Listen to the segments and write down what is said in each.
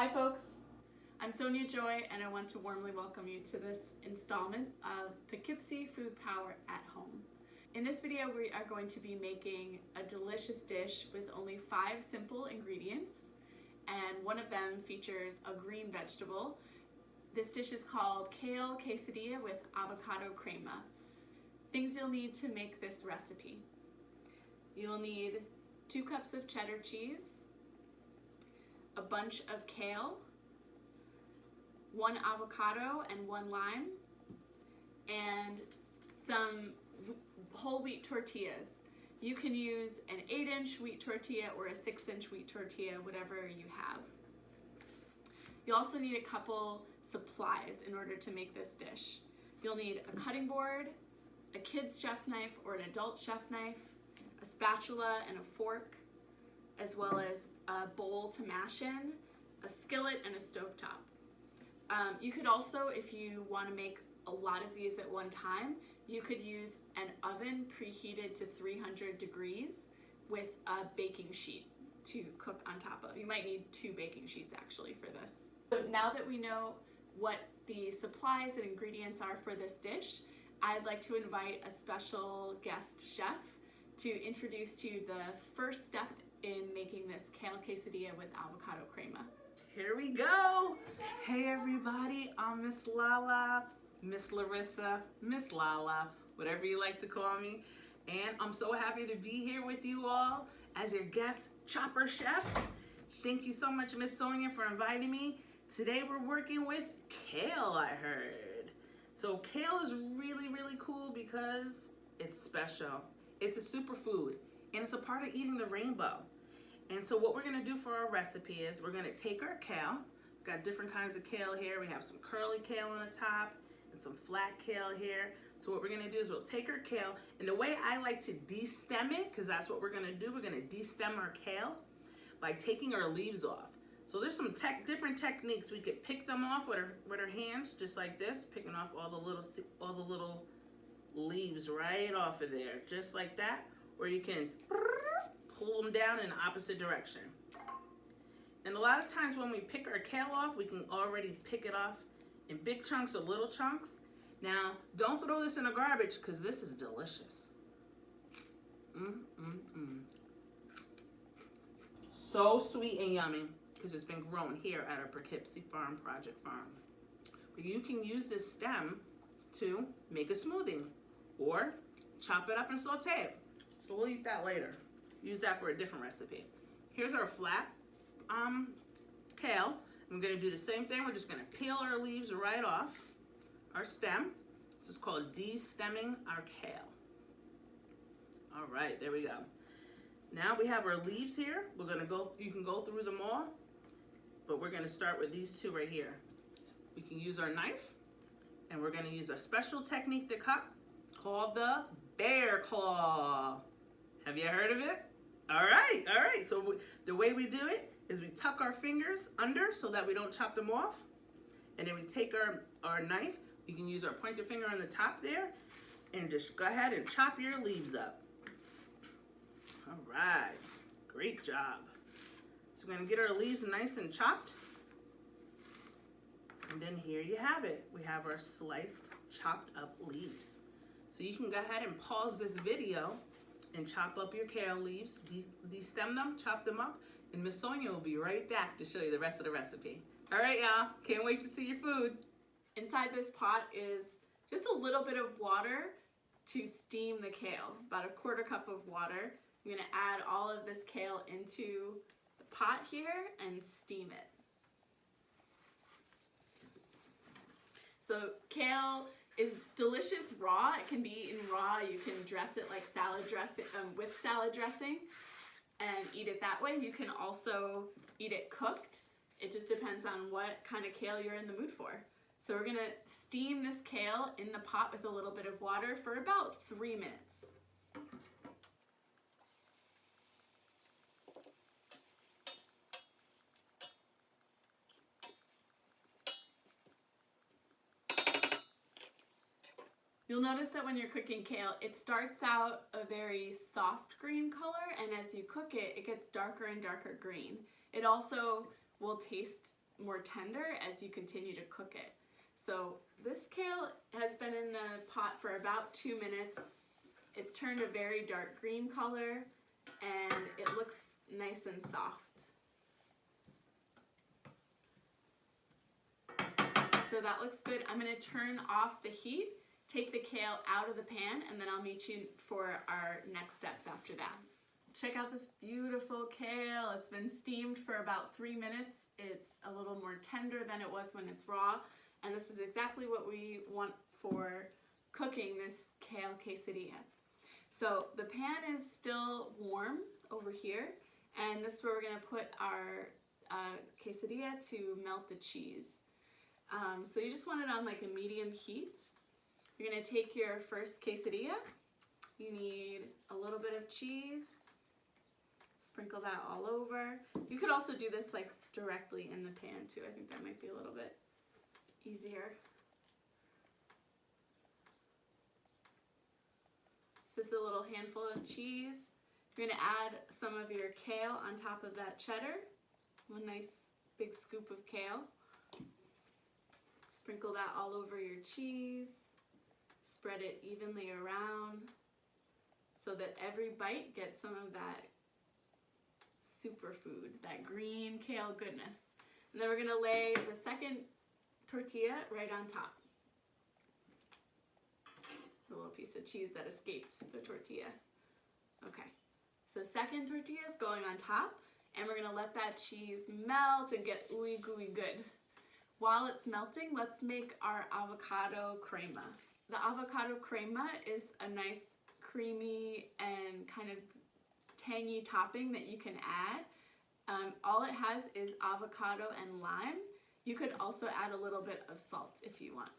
Hi folks, I'm SonyaJoy and I want to warmly welcome you to this installment of Poughkeepsie Food Power at Home. In this video we are going to be making a delicious dish with only 5 simple ingredients, and one of them features a green vegetable. This dish is called Kale Quesadilla with Avocado Crema. Things you'll need to make this recipe. You'll need 2 cups of cheddar cheese, a bunch of kale, 1 avocado and 1 lime, and some whole wheat tortillas. You can use an 8-inch wheat tortilla or a 6-inch wheat tortilla, whatever you have. You also need a couple supplies in order to make this dish. You'll need a cutting board, a kid's chef knife or an adult chef knife, a spatula and a fork, as well as a bowl to mash in, a skillet, and a stovetop. You could also, if you want to make a lot of these at one time, you could use an oven preheated to 300 degrees with a baking sheet to cook on top of. You might need 2 baking sheets actually for this. So now that we know what the supplies and ingredients are for this dish, I'd like to invite a special guest chef to introduce to you the first step in making this kale quesadilla with avocado crema. Here we go. Hey everybody, I'm Miss Lala, Miss Larissa, Miss Lala, whatever you like to call me. And I'm so happy to be here with you all as your guest chopper chef. Thank you so much, Miss Sonya, for inviting me. Today we're working with kale, I heard. So kale is really, really cool because it's special. It's a superfood and it's a part of eating the rainbow. And so what we're gonna do for our recipe is we're gonna take our kale. We've got different kinds of kale here. We have some curly kale on the top and some flat kale here. So what we're gonna do is we'll take our kale, and the way I like to de-stem it, because that's what we're gonna do, we're gonna de-stem our kale by taking our leaves off. So there's some different techniques. We could pick them off with our hands, just like this, picking off all the little leaves right off of there, just like that. Or you can pull them down in the opposite direction. And a lot of times when we pick our kale off, we can already pick it off in big chunks or little chunks. Now, don't throw this in the garbage because this is delicious. So sweet and yummy because it's been grown here at our Poughkeepsie Farm Project Farm. But you can use this stem to make a smoothie or chop it up and saute it. So we'll eat that later. Use that for a different recipe. Here's our flat kale. I'm gonna do the same thing. We're just gonna peel our leaves right off our stem. This is called de-stemming our kale. All right, there we go. Now we have our leaves here. We're gonna go, you can go through them all, but we're gonna start with these 2 right here. We can use our knife, and we're gonna use a special technique to cut called the bear claw. Have you heard of it? All right. So the way we do it is we tuck our fingers under so that we don't chop them off. And then we take our knife. You can use our pointer finger on the top there and just go ahead and chop your leaves up. All right. Great job. So we're going to get our leaves nice and chopped. And then here you have it. We have our sliced, chopped up leaves. So you can go ahead and pause this video and chop up your kale leaves, de-stem them, chop them up, and Miss Sonya will be right back to show you the rest of the recipe. All right, y'all, can't wait to see your food. Inside this pot is just a little bit of water to steam the kale, about a 1/4 cup of water. I'm gonna add all of this kale into the pot here and steam it. So kale is delicious raw. It can be eaten raw. You can dress it like salad dressing, with salad dressing, and eat it that way. You can also eat it cooked. It just depends on what kind of kale you're in the mood for. So we're gonna steam this kale in the pot with a little bit of water for about 3 minutes. You'll notice that when you're cooking kale, it starts out a very soft green color, and as you cook it, it gets darker and darker green. It also will taste more tender as you continue to cook it. So this kale has been in the pot for about 2 minutes. It's turned a very dark green color and it looks nice and soft. So that looks good. I'm going to turn off the heat, take the kale out of the pan, and then I'll meet you for our next steps after that. Check out this beautiful kale. It's been steamed for about 3 minutes. It's a little more tender than it was when it's raw, and this is exactly what we want for cooking this kale quesadilla. So the pan is still warm over here, and this is where we're going to put our quesadilla to melt the cheese. So you just want it on like a medium heat. You're going to take your first quesadilla. You need a little bit of cheese. Sprinkle that all over. You could also do this like directly in the pan too. I think that might be a little bit easier. So just a little handful of cheese. You're going to add some of your kale on top of that cheddar. One nice big scoop of kale. Sprinkle that all over your cheese. Spread it evenly around so that every bite gets some of that superfood, that green kale goodness. And then we're gonna lay the second tortilla right on top. A little piece of cheese that escaped the tortilla. Okay, so second tortilla is going on top, and we're gonna let that cheese melt and get ooey gooey good. While it's melting, let's make our avocado crema. The avocado crema is a nice creamy and kind of tangy topping that you can add. All it has is avocado and lime. You could also add a little bit of salt if you want.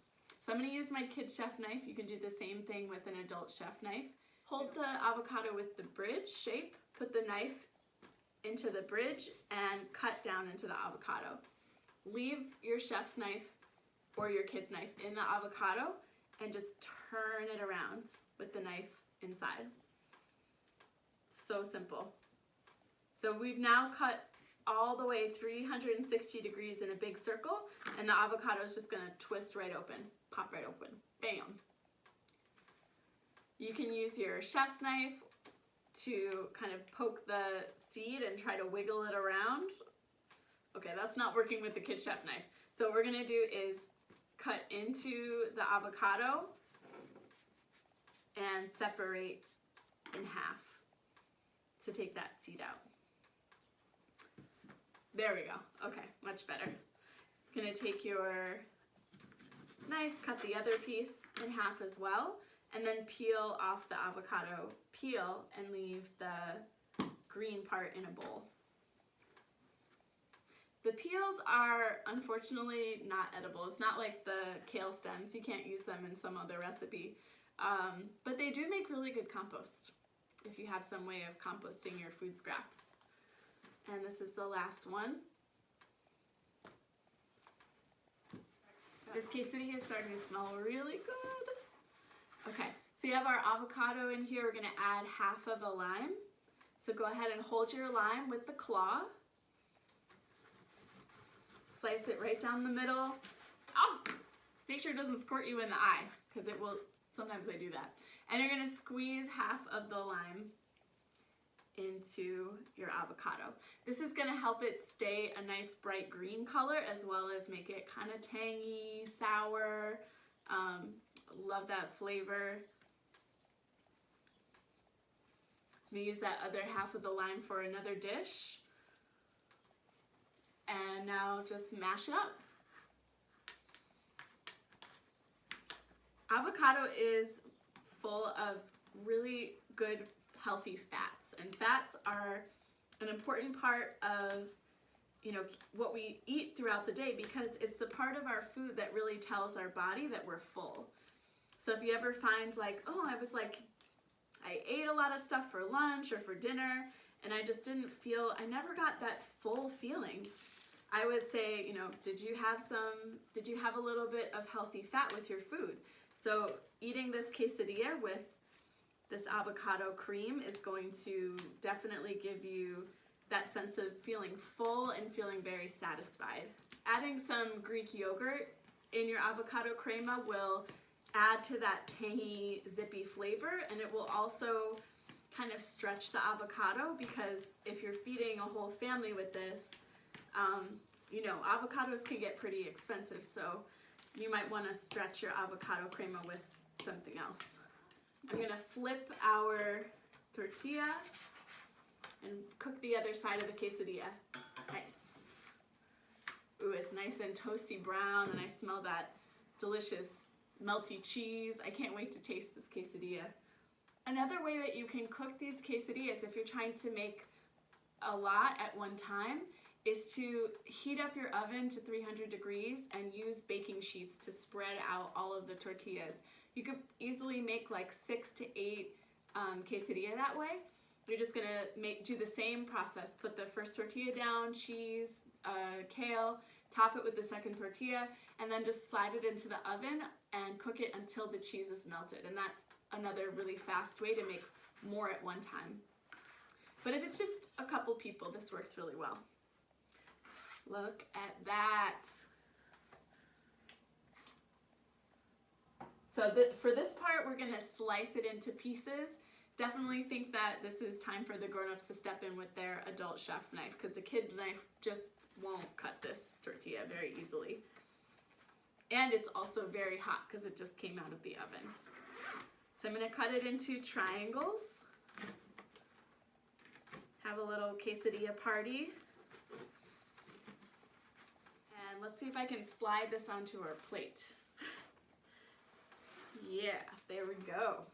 So I'm going to use my kid chef knife. You can do the same thing with an adult chef knife. Hold the avocado with the bridge shape, put the knife into the bridge and cut down into the avocado. Leave your chef's knife or your kid's knife in the avocado and just turn it around with the knife inside. So simple. So we've now cut all the way 360 degrees in a big circle, and the avocado is just going to twist right open, pop right open. Bam! You can use your chef's knife to kind of poke the seed and try to wiggle it around. Okay, that's not working with the kid chef knife. So what we're gonna do is cut into the avocado and separate in half to take that seed out. There we go. Okay, much better. Gonna take your knife, cut the other piece in half as well, and then peel off the avocado peel and leave the green part in a bowl. The peels are unfortunately not edible. It's not like the kale stems. You can't use them in some other recipe. But they do make really good compost if you have some way of composting your food scraps. And this is the last one. This quesadilla is starting to smell really good. Okay, so you have our avocado in here. We're gonna add half of a lime. So go ahead and hold your lime with the claw. Slice it right down the middle. Oh, make sure it doesn't squirt you in the eye, because it will, sometimes they do that. And you're gonna squeeze half of the lime into your avocado. This is gonna help it stay a nice bright green color, as well as make it kind of tangy, sour. Love that flavor. So we use that other half of the lime for another dish. And now just mash it up. Avocado is full of really good, healthy fats, and fats are an important part of, you know, what we eat throughout the day, because it's the part of our food that really tells our body that we're full. So if you ever find like, oh, I ate a lot of stuff for lunch or for dinner, and I just didn't feel, I never got that full feeling, I would say, you know, did you have a little bit of healthy fat with your food? So eating this quesadilla with this avocado cream is going to definitely give you that sense of feeling full and feeling very satisfied. Adding some Greek yogurt in your avocado crema will add to that tangy, zippy flavor, and it will also kind of stretch the avocado, because if you're feeding a whole family with this, you know, avocados can get pretty expensive, so you might want to stretch your avocado crema with something else. I'm gonna flip our tortilla and cook the other side of the quesadilla. Nice. Ooh, it's nice and toasty brown, and I smell that delicious melty cheese. I can't wait to taste this quesadilla. Another way that you can cook these quesadillas, if you're trying to make a lot at one time, is to heat up your oven to 300 degrees and use baking sheets to spread out all of the tortillas. You could easily make like 6 to 8 quesadilla that way. You're just gonna do the same process. Put the first tortilla down, cheese, kale, top it with the second tortilla, and then just slide it into the oven and cook it until the cheese is melted. And that's another really fast way to make more at one time. But if it's just a couple people, this works really well. Look at that. So for this part, we're gonna slice it into pieces. Definitely think that this is time for the grown-ups to step in with their adult chef knife, because the kid's knife just won't cut this tortilla very easily. And it's also very hot because it just came out of the oven. So I'm gonna cut it into triangles. Have a little quesadilla party. And let's see if I can slide this onto our plate. Yeah, there we go.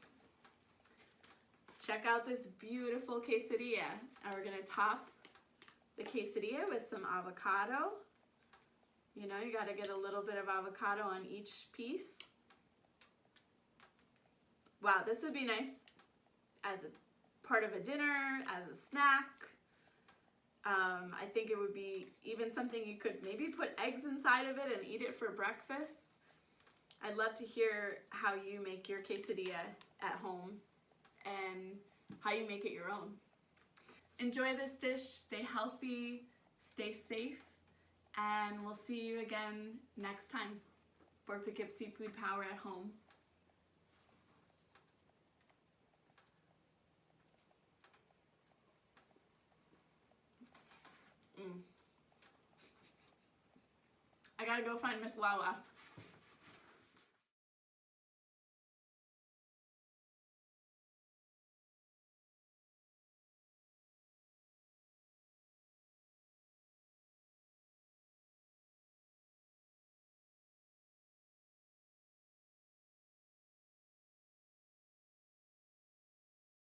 Check out this beautiful quesadilla. And we're gonna top the quesadilla with some avocado. You know, you gotta get a little bit of avocado on each piece. Wow, this would be nice as a part of a dinner, as a snack. I think it would be even something you could maybe put eggs inside of it and eat it for breakfast. I'd love to hear how you make your quesadilla at home and how you make it your own. Enjoy this dish, stay healthy, stay safe, and we'll see you again next time for Poughkeepsie Food Power at Home. I gotta go find Miss Lala.